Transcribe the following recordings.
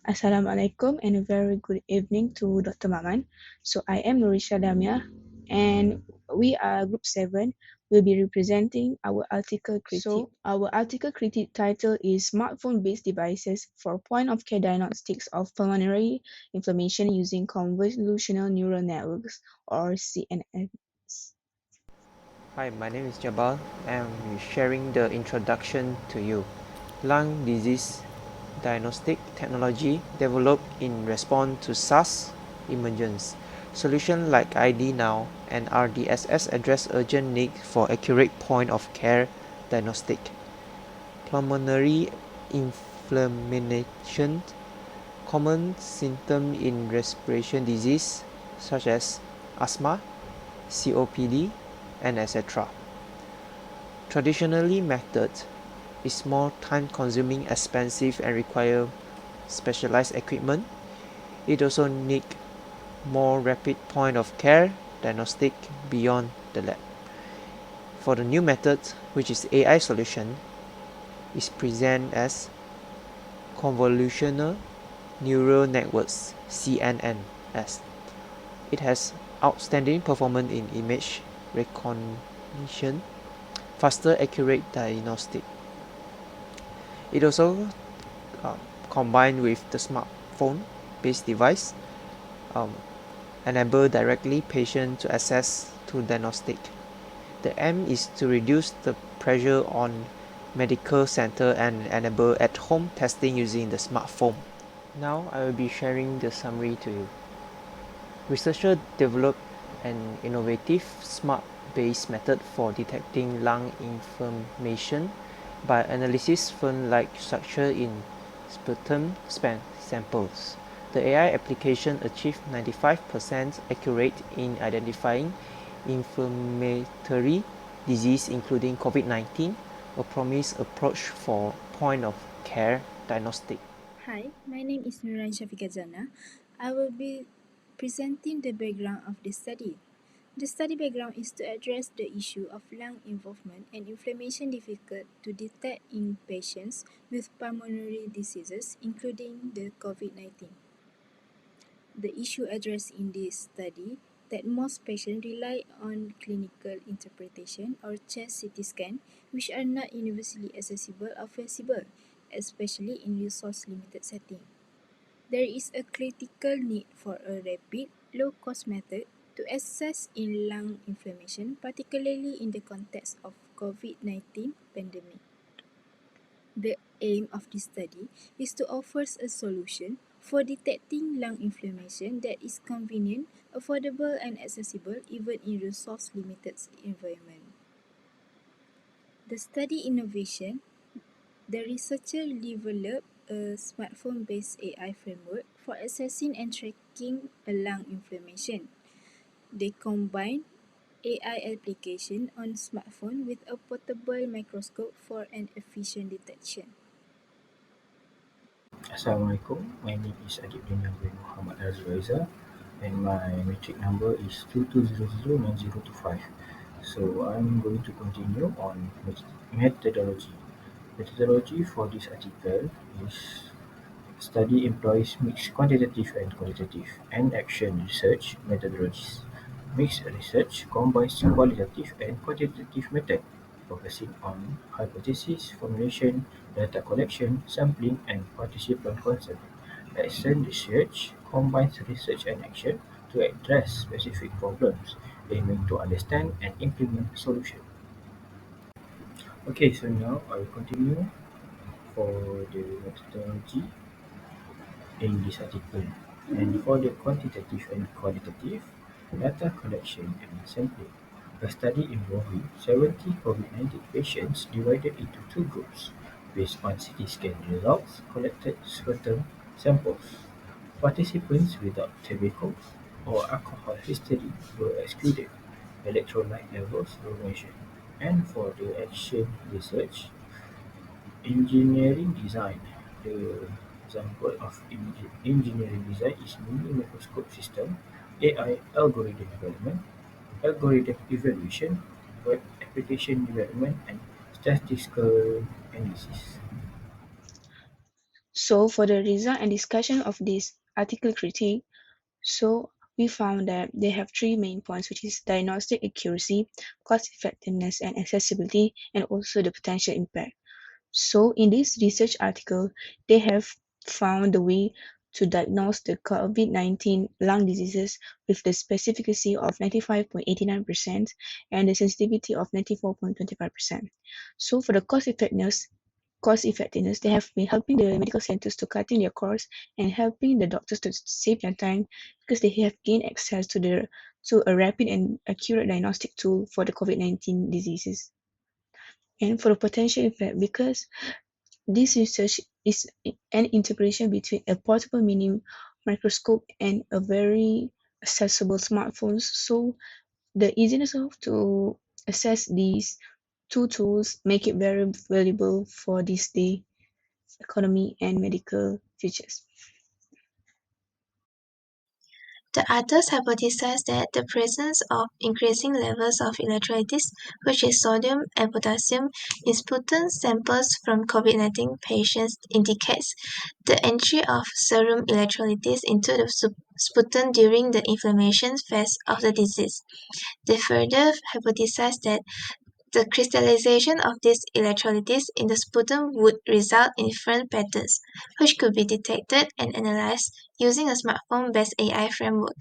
Assalamualaikum and a very good evening to Dr. Maman. So I am Nuresya Damia and we are Group 7. We'll be representing our article critique. So our article critique title is Smartphone-based devices for point-of-care diagnostics of pulmonary inflammation using convolutional neural networks or CNNs. Hi, my name is Jabal and I'm sharing the introduction to you. Lung disease diagnostic technology developed in response to SARS emergence. Solutions like ID Now and RDSS address urgent need for accurate point-of-care diagnostic. Pulmonary inflammation, common symptom in respiration disease such as asthma, COPD, and etc. Traditionally method is more time-consuming, expensive, and require specialized equipment. It also need more rapid point-of-care diagnostic beyond the lab. For the new method, which is AI solution, is presented as convolutional neural networks (CNNs). It has outstanding performance in image recognition, faster accurate diagnostic. It also combined with the smartphone-based device enable directly patient to access to diagnostic. The aim is to reduce the pressure on medical center and enable at-home testing using the smartphone. Now I will be sharing the summary to you. Researchers developed an innovative smart-based method for detecting lung inflammation by analysis fern-like structure in sputum samples. The AI application achieved 95% accurate in identifying inflammatory disease including COVID-19, a promised approach for point-of-care diagnostic. Hi, my name is Nurain Syafiqah. I will be presenting the background of the study. The study background is to address the issue of lung involvement and inflammation difficult to detect in patients with pulmonary diseases, including the COVID-19. The issue addressed in this study that most patients rely on clinical interpretation or chest CT scan, which are not universally accessible or feasible, especially in resource-limited settings. There is a critical need for a rapid, low-cost method to assess in lung inflammation, particularly in the context of COVID-19 pandemic. The aim of this study is to offer a solution for detecting lung inflammation that is convenient, affordable, and accessible even in resource-limited environment. The study innovation, the researcher developed a smartphone-based AI framework for assessing and tracking a lung inflammation. They combine AI application on smartphone with a portable microscope for an efficient detection. Assalamualaikum. My name is Adib Danial bin Muhammad Aiza and my matric number is 22009025. So I'm going to continue on methodology. Methodology for this article is study employs mixed quantitative and qualitative and action research methodologies. Mixed research combines qualitative and quantitative methods, focusing on hypothesis formulation, data collection, sampling, and participant consent. Action research combines research and action to address specific problems, aiming to understand and implement solutions. Okay, so now I will continue for the methodology in this article. And for the quantitative and qualitative data collection and sampling, a study involving 70 COVID-19 patients divided into two groups based on CT scan results collected sputum samples. Participants without tobacco or alcohol history were excluded. Electrolyte levels were measured. And for the action research, engineering design. The example of engineering design is mini microscope system, AI algorithm development, algorithm evaluation, web application development, and statistical analysis. So for the result and discussion of this article critique, so we found that they have three main points, which is diagnostic accuracy, cost effectiveness and accessibility, and also the potential impact. So in this research article, they have found the way to diagnose the COVID-19 lung diseases with the specificity of 95.89% and the sensitivity of 94.25%. So for the cost effectiveness, they have been helping the medical centers to cutting their costs and helping the doctors to save their time because they have gained access to a rapid and accurate diagnostic tool for the COVID-19 diseases. And for the potential effect, because this research is an integration between a portable mini microscope and a very accessible smartphones. So the easiness of to access these two tools make it very valuable for this day economy and medical futures. The authors hypothesized that the presence of increasing levels of electrolytes, which is sodium and potassium, in sputum samples from COVID-19 patients indicates the entry of serum electrolytes into the sputum during the inflammation phase of the disease. They further hypothesized that the crystallization of these electrolytes in the sputum would result in different patterns, which could be detected and analyzed using a smartphone-based AI framework.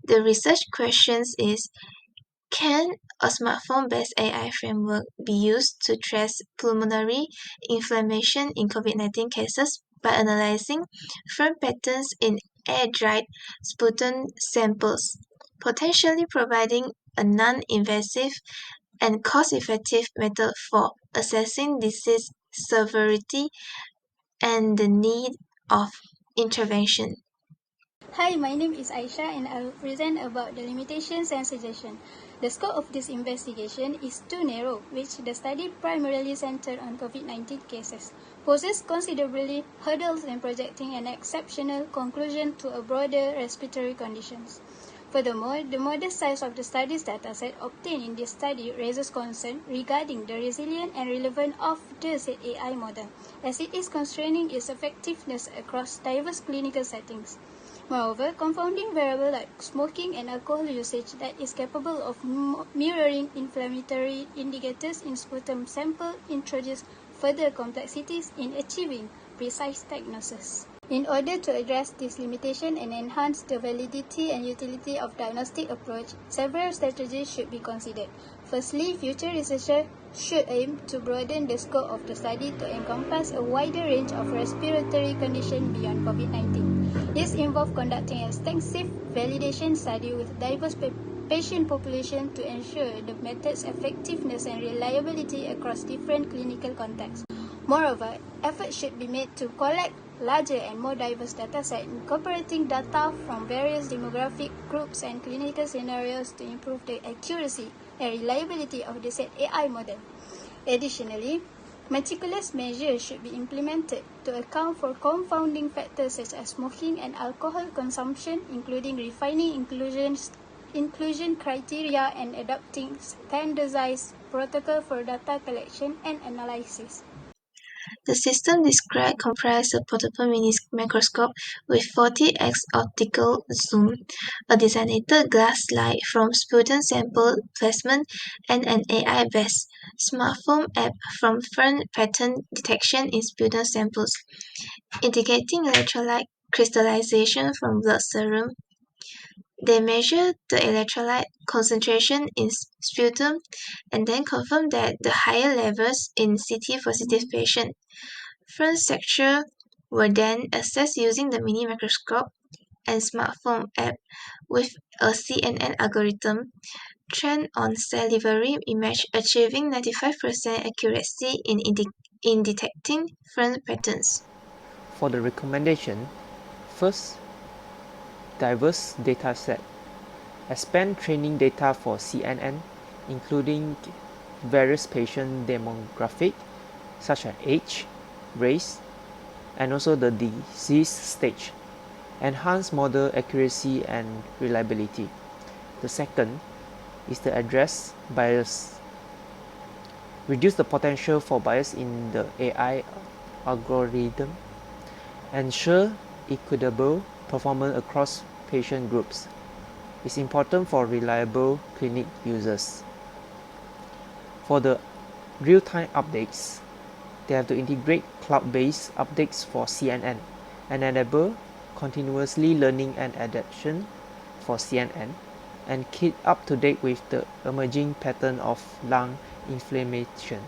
The research questions is, can a smartphone-based AI framework be used to trace pulmonary inflammation in COVID-19 cases by analyzing different patterns in air-dried sputum samples, potentially providing a non-invasive and cost-effective method for assessing disease severity and the need of intervention. Hi, my name is Aisyah and I will present about the limitations and suggestions. The scope of this investigation is too narrow, which the study primarily centered on COVID-19 cases, poses considerably hurdles in projecting an exceptional conclusion to a broader respiratory conditions. Furthermore, the modest size of the study's dataset obtained in this study raises concern regarding the resilience and relevance of the ZAI model, as it is constraining its effectiveness across diverse clinical settings. Moreover, confounding variables like smoking and alcohol usage that is capable of mirroring inflammatory indicators in sputum sample introduce further complexities in achieving precise diagnosis. In order to address this limitation and enhance the validity and utility of diagnostic approach, several strategies should be considered. Firstly, future researchers should aim to broaden the scope of the study to encompass a wider range of respiratory conditions beyond COVID-19. This involves conducting an extensive validation study with diverse patient population to ensure the method's effectiveness and reliability across different clinical contexts. Moreover, efforts should be made to collect larger and more diverse datasets incorporating data from various demographic groups and clinical scenarios to improve the accuracy and reliability of the said AI model. Additionally, meticulous measures should be implemented to account for confounding factors such as smoking and alcohol consumption, including refining inclusion criteria and adopting standardized protocol for data collection and analysis. The system described comprised a portable mini microscope with 40x optical zoom, a designated glass slide from sputum sample placement, and an AI-based smartphone app from front pattern detection in sputum samples, indicating electrolyte crystallization from blood serum. They measure the electrolyte concentration in sputum and then confirm that the higher levels in CT-positive patients. Front structure were then assessed using the mini microscope and smartphone app with a CNN algorithm trained on salivary image, achieving 95% accuracy in detecting front patterns. For the recommendation, first, diverse data set. Expand training data for CNN, including various patient demographic such as age, race, and also the disease stage. Enhance model accuracy and reliability. The second is to address bias. Reduce the potential for bias in the AI algorithm ensure equitable performance across patient groups. It's important for reliable clinic users. For the real-time updates, they have to integrate cloud-based updates for CNN and enable continuously learning and adaptation for CNN and keep up to date with the emerging pattern of lung inflammation.